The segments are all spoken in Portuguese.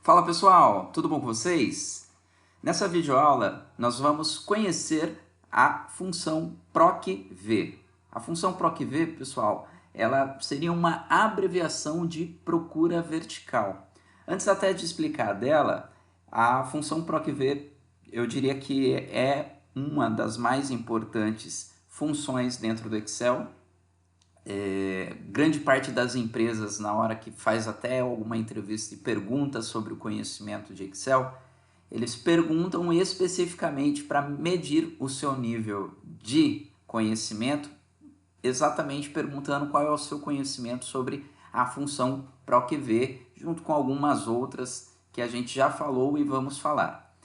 Fala pessoal, tudo bom com vocês? Nessa videoaula nós vamos conhecer a função PROC-V. A função PROC-V, pessoal, ela seria uma abreviação de procura vertical. Antes até de explicar dela, a função PROC-V eu diria que é uma das mais importantes funções dentro do Excel. Grande parte das empresas, na hora que faz até alguma entrevista e pergunta sobre o conhecimento de Excel, eles perguntam especificamente para medir o seu nível de conhecimento, exatamente perguntando qual é o seu conhecimento sobre a função PROC-V, junto com algumas outras que a gente já falou e vamos falar.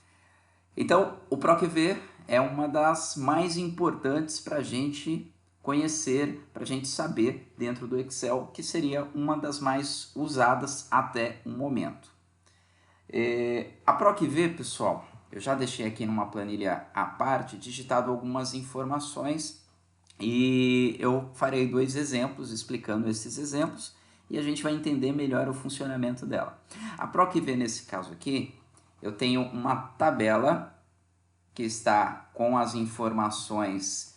Então, o PROC-V é uma das mais importantes para a gente conhecer, para a gente saber dentro do Excel, que seria uma das mais usadas até o momento. A PROC-V, pessoal, eu já deixei aqui numa planilha à parte, digitado algumas informações e eu farei 2 exemplos explicando esses exemplos e a gente vai entender melhor o funcionamento dela. A PROC-V, nesse caso aqui, eu tenho uma tabela que está com as informações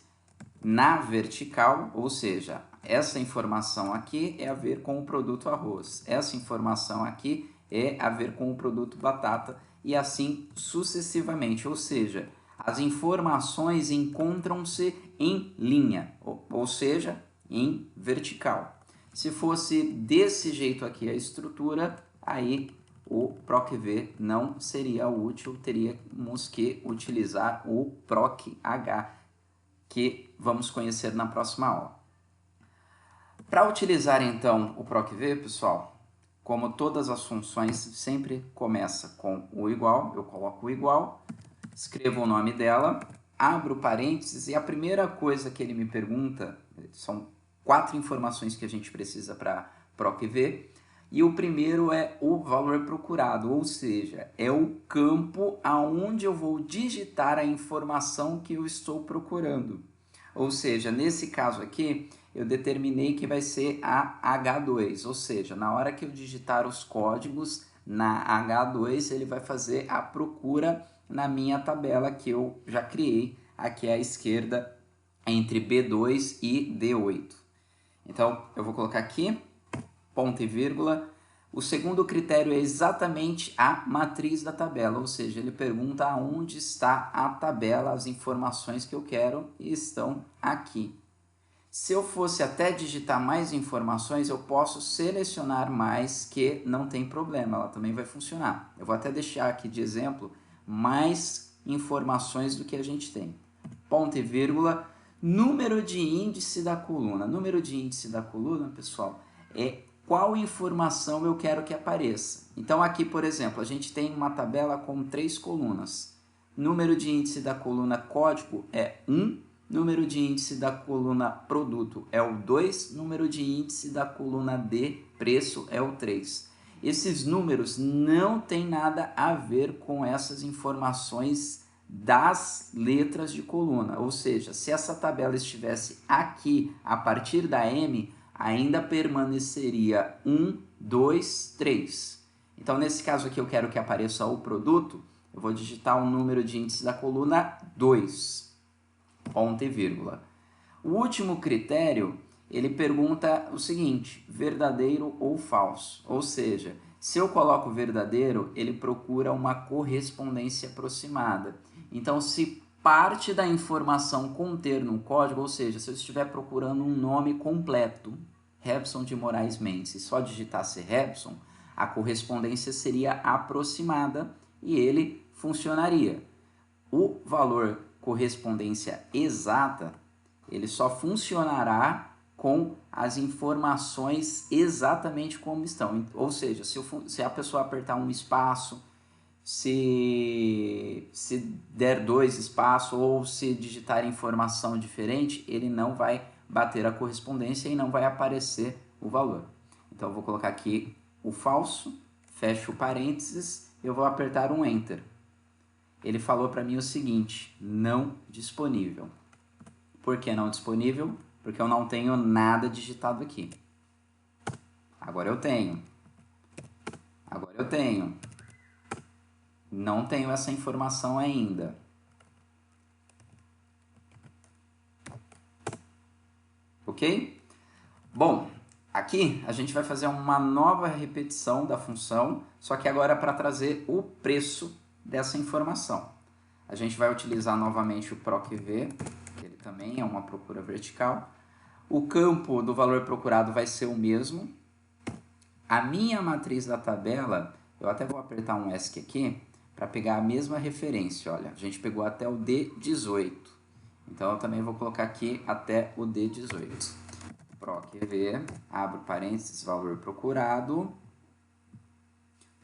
na vertical, ou seja, essa informação aqui é a ver com o produto arroz, essa informação aqui é a ver com o produto batata e assim sucessivamente, ou seja, as informações encontram-se em linha, ou seja, em vertical. Se fosse desse jeito aqui a estrutura, aí o PROC-V não seria útil, teríamos que utilizar o PROC-H, que vamos conhecer na próxima aula. Para utilizar então o PROC-V, pessoal, como todas as funções sempre começa com o igual, eu coloco o igual, escrevo o nome dela, abro parênteses e a primeira coisa que ele me pergunta, são 4 informações que a gente precisa para PROC-V, e o primeiro é o valor procurado, ou seja, é o campo aonde eu vou digitar a informação que eu estou procurando. Ou seja, nesse caso aqui, eu determinei que vai ser a H2, ou seja, na hora que eu digitar os códigos na H2, ele vai fazer a procura na minha tabela que eu já criei aqui à esquerda entre B2 e D8. Então, eu vou colocar aqui ponto e vírgula. O segundo critério é exatamente a matriz da tabela, ou seja, ele pergunta aonde está a tabela, as informações que eu quero e estão aqui. Se eu fosse até digitar mais informações, eu posso selecionar mais, que não tem problema, ela também vai funcionar. Eu vou até deixar aqui de exemplo mais informações do que a gente tem. Ponto e vírgula, número de índice da coluna. Número de índice da coluna, pessoal, é qual informação eu quero que apareça. Então aqui, por exemplo, a gente tem uma tabela com 3 colunas. Número de índice da coluna código é 1, número de índice da coluna produto é o 2, número de índice da coluna D, preço, é o 3. Esses números não têm nada a ver com essas informações das letras de coluna, ou seja, se essa tabela estivesse aqui a partir da M, ainda permaneceria 1, 2, 3. Então, nesse caso aqui, eu quero que apareça o produto, eu vou digitar o número de índice da coluna 2, ponto e vírgula. O último critério, ele pergunta o seguinte, verdadeiro ou falso, ou seja, se eu coloco verdadeiro, ele procura uma correspondência aproximada. Então, se parte da informação conter no código, ou seja, se eu estiver procurando um nome completo, Rebson de Moraes Mendes, e só digitasse Rebson, a correspondência seria aproximada e ele funcionaria. O valor correspondência exata, ele só funcionará com as informações exatamente como estão. Ou seja, se a pessoa apertar um espaço, se der 2 espaços ou se digitar informação diferente, ele não vai bater a correspondência e não vai aparecer o valor. Então eu vou colocar aqui o falso, fecho parênteses, eu vou apertar um Enter. Ele falou para mim o seguinte, não disponível. Por que não disponível? Porque eu não tenho nada digitado aqui. Agora eu tenho. Agora eu tenho. Não tenho essa informação ainda. Ok? Bom, aqui a gente vai fazer uma nova repetição da função, só que agora para trazer o preço dessa informação. A gente vai utilizar novamente o PROC-V, que ele também é uma procura vertical. O campo do valor procurado vai ser o mesmo. A minha matriz da tabela, eu até vou apertar um ESC aqui, para pegar a mesma referência. Olha, a gente pegou até o D18. Então, eu também vou colocar aqui até o D18. PROC-V, abro parênteses, valor procurado,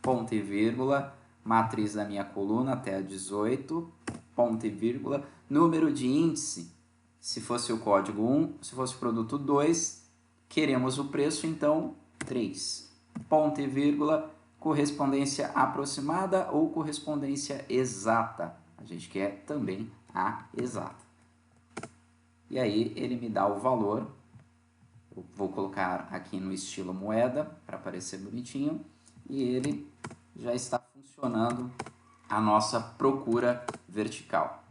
ponto e vírgula, matriz da minha coluna até a 18, ponto e vírgula, número de índice, se fosse o código 1, se fosse o produto 2, queremos o preço, então 3, ponto e vírgula, correspondência aproximada ou correspondência exata. A gente quer também a exata. E aí ele me dá o valor. Eu vou colocar aqui no estilo moeda para aparecer bonitinho. E ele já está funcionando a nossa procura vertical.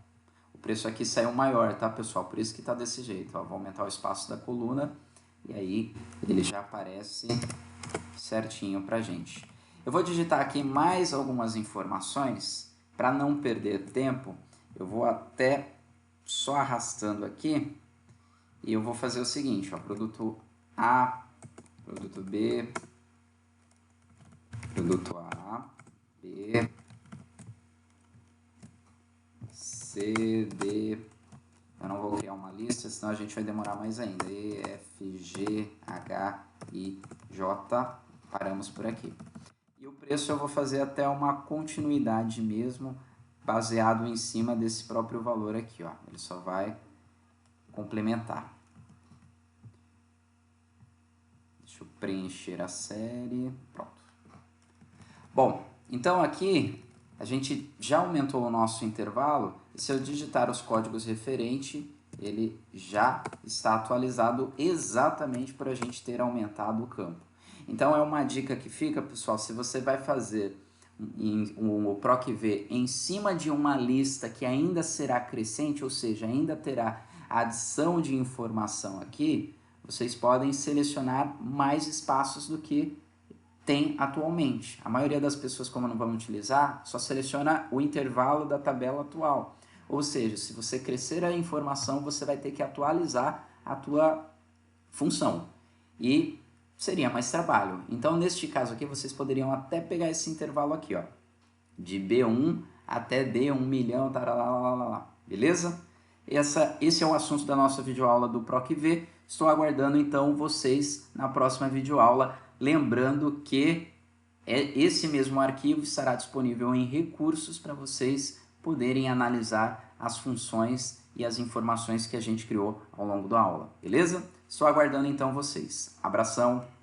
O preço aqui saiu maior, tá, pessoal? Por isso que está desse jeito. Ó. Vou aumentar o espaço da coluna e aí ele já aparece certinho para a gente. Eu vou digitar aqui mais algumas informações para não perder tempo. Eu vou até só arrastando aqui e eu vou fazer o seguinte, ó, produto A, produto B, produto A, B, C, D. Eu não vou criar uma lista, senão a gente vai demorar mais ainda. E, F, G, H, I, J. Paramos por aqui. E o preço eu vou fazer até uma continuidade mesmo, baseado em cima desse próprio valor aqui, ó. Ele só vai complementar. Deixa eu preencher a série. Pronto. Bom, então aqui a gente já aumentou o nosso intervalo. E se eu digitar os códigos referente, ele já está atualizado exatamente para a gente ter aumentado o campo. Então é uma dica que fica, pessoal, se você vai fazer o PROC-V em cima de uma lista que ainda será crescente, ou seja, ainda terá adição de informação aqui, vocês podem selecionar mais espaços do que tem atualmente. A maioria das pessoas, como não vão utilizar, só seleciona o intervalo da tabela atual. Ou seja, se você crescer a informação, você vai ter que atualizar a tua função. E seria mais trabalho. Então, neste caso aqui, vocês poderiam até pegar esse intervalo aqui, ó, de B1 até D1 milhão, taralá, beleza? Esse é o assunto da nossa videoaula do PROC-V. Estou aguardando, então, vocês na próxima videoaula. Lembrando que esse mesmo arquivo estará disponível em recursos para vocês poderem analisar as funções e as informações que a gente criou ao longo da aula, beleza? Estou aguardando então vocês. Abração!